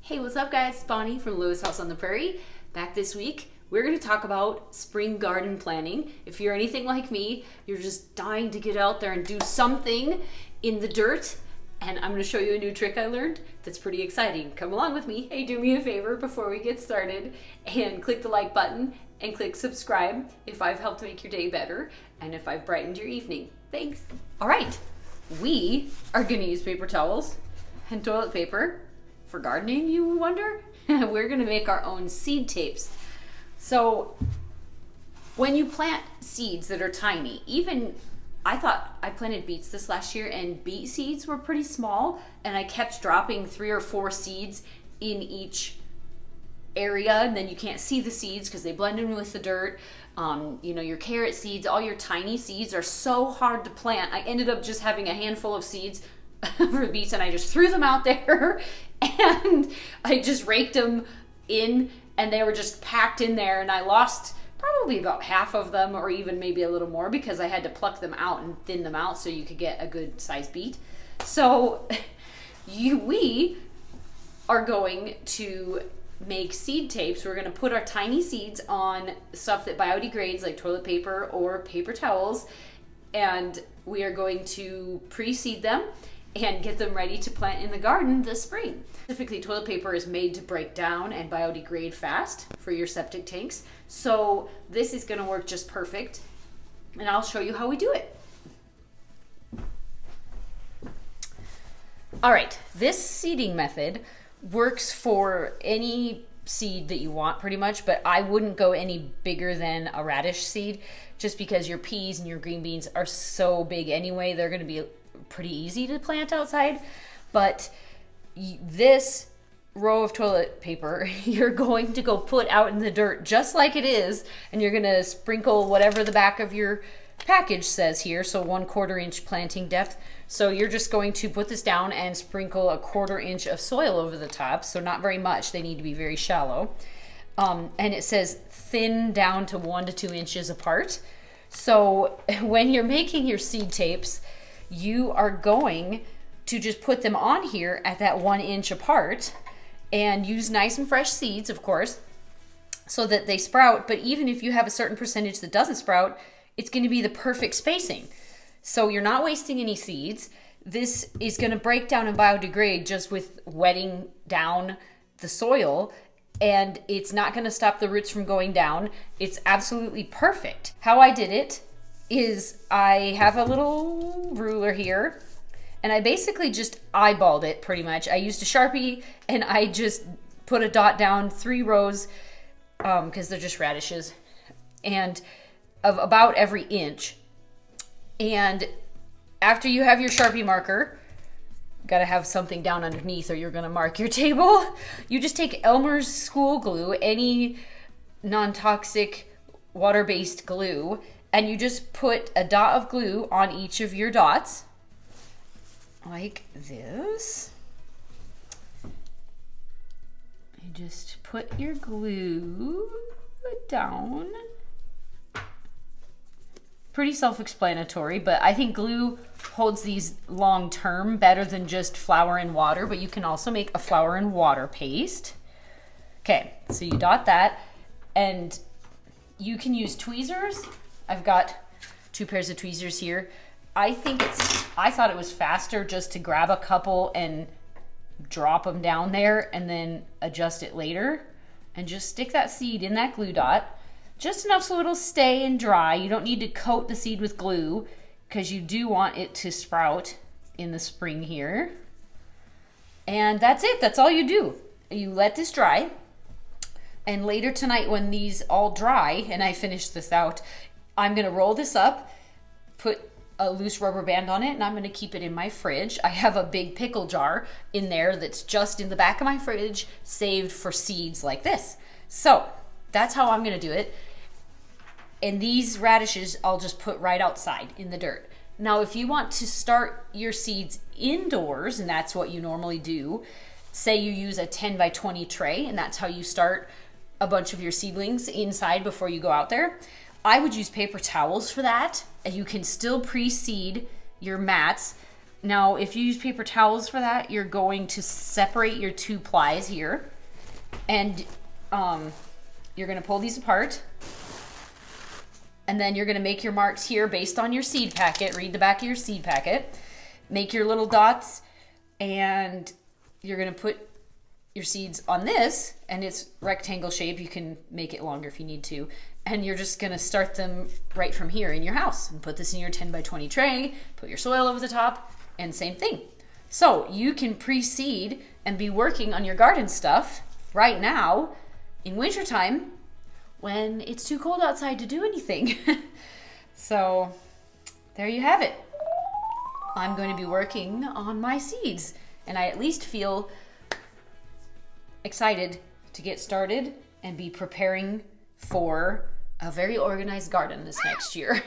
Hey, what's up guys? Bonnie from Lewis House on the Prairie. Back this week, we're going to talk about spring garden planning. If you're anything like me, you're just dying to get out there and do something in the dirt. And I'm going to show you a new trick I learned that's pretty exciting. Come along with me. Hey, do me a favor before we get started and click the like button and click subscribe if I've helped make your day better and if I've brightened your evening. Thanks. All right, we are going to use paper towels and toilet paper. For gardening, you wonder? We're gonna make our own seed tapes. So when you plant seeds that are tiny, even I thought I planted beets this last year and beet seeds were pretty small, and I kept dropping 3 or 4 seeds in each area, and then you can't see the seeds because they blend in with the dirt. Your carrot seeds, all your tiny seeds are so hard to plant. I ended up just having a handful of seeds for the beets, and I just threw them out there and I just raked them in, and they were just packed in there, and I lost probably about half of them, or even maybe a little more, because I had to pluck them out and thin them out so you could get a good sized beet. So we are going to make seed tapes. We're going to put our tiny seeds on stuff that biodegrades, like toilet paper or paper towels, and we are going to pre-seed them and get them ready to plant in the garden this spring. Specifically, toilet paper is made to break down and biodegrade fast for your septic tanks. So this is gonna work just perfect, and I'll show you how we do it. All right, this seeding method works for any seed that you want pretty much, but I wouldn't go any bigger than a radish seed, just because your peas and your green beans are so big anyway. They're gonna be pretty easy to plant outside. But this row of toilet paper you're going to go put out in the dirt just like it is, and you're going to sprinkle whatever the back of your package says here, so 1/4 inch planting depth. So you're just going to put this down and sprinkle 1/4 inch of soil over the top, so not very much, they need to be very shallow. And it says thin down to 1 to 2 inches apart. So when you're making your seed tapes, you are going to just put them on here at that 1 inch apart, and use nice and fresh seeds, of course, so that they sprout. But even if you have a certain percentage that doesn't sprout, it's going to be the perfect spacing. So you're not wasting any seeds. This is going to break down and biodegrade just with wetting down the soil, and it's not going to stop the roots from going down. It's absolutely perfect. How I did it is I have a little ruler here, and I basically just eyeballed it pretty much. I used a Sharpie, and I just put a dot down 3 rows, because they're just radishes, and of about every inch. And after you have your Sharpie marker, gotta have something down underneath or you're gonna mark your table. You just take Elmer's school glue, any non-toxic water-based glue, and you just put a dot of glue on each of your dots, like this. You just put your glue down. Pretty self-explanatory, but I think glue holds these long term better than just flour and water, but you can also make a flour and water paste. Okay, so you dot that, and you can use tweezers. I've got 2 pairs of tweezers here. I thought it was faster just to grab a couple and drop them down there and then adjust it later, and just stick that seed in that glue dot, just enough so it'll stay and dry. You don't need to coat the seed with glue because you do want it to sprout in the spring here. And that's it, that's all you do. You let this dry, and later tonight when these all dry and I finish this out, I'm gonna roll this up, put a loose rubber band on it, and I'm gonna keep it in my fridge. I have a big pickle jar in there that's just in the back of my fridge, saved for seeds like this. So that's how I'm gonna do it. And these radishes I'll just put right outside in the dirt. Now, if you want to start your seeds indoors, and that's what you normally do, say you use a 10 by 20 tray, and that's how you start a bunch of your seedlings inside before you go out there, I would use paper towels for that. And you can still pre-seed your mats Now, if you use paper towels for that, you're going to separate your 2 plies here, and you're going to pull these apart, and then you're going to make your marks here based on your seed packet. Read the back of your seed packet. Make your little dots, and you're going to put your seeds on this, and it's rectangle shape. You can make it longer if you need to. And you're just going to start them right from here in your house, and put this in your 10 by 20 tray, put your soil over the top, and same thing. So you can pre-seed and be working on your garden stuff right now in wintertime when it's too cold outside to do anything. So there you have it. I'm going to be working on my seeds, and I at least feel excited to get started and be preparing for a very organized garden this next year.